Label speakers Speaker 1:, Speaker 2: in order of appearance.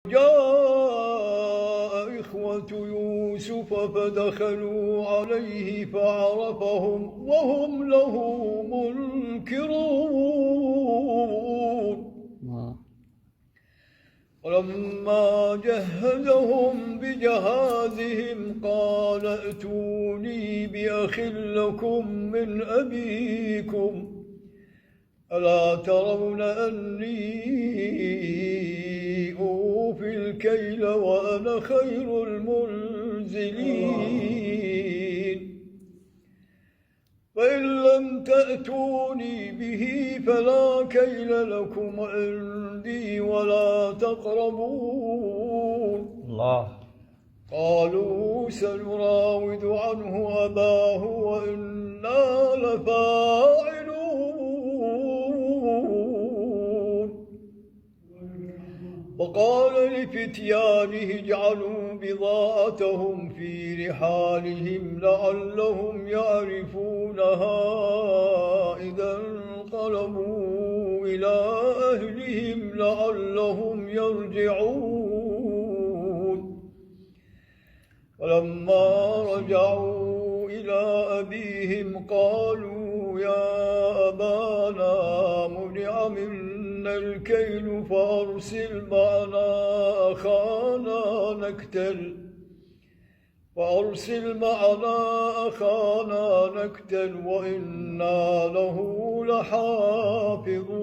Speaker 1: جاء إخوة يوسف فدخلوا عليه فعرفهم وهم له منكرون. ولما جهزهم بجهازهم قال ائتوني بأخ لكم من أبيكم ألا ترون أني أوفي الكيل وأنا خير المنزلين فإن لم تأتوني به فلا كيل لكم عندي ولا تقربون.
Speaker 2: الله.
Speaker 1: قالوا سنراود عنه أباه وإنا لفاعلون. وقال لفتيانه اجعلوا بضاعتهم في رحالهم لعلهم يعرفونها إذا انقلبوا إلى أهلهم لعلهم يرجعون. فلما رجعوا إلى أبيهم قالوا يا أبانا منع منا الكيل فأرسل معنا أخانا نكتل وإنا له لحافظون.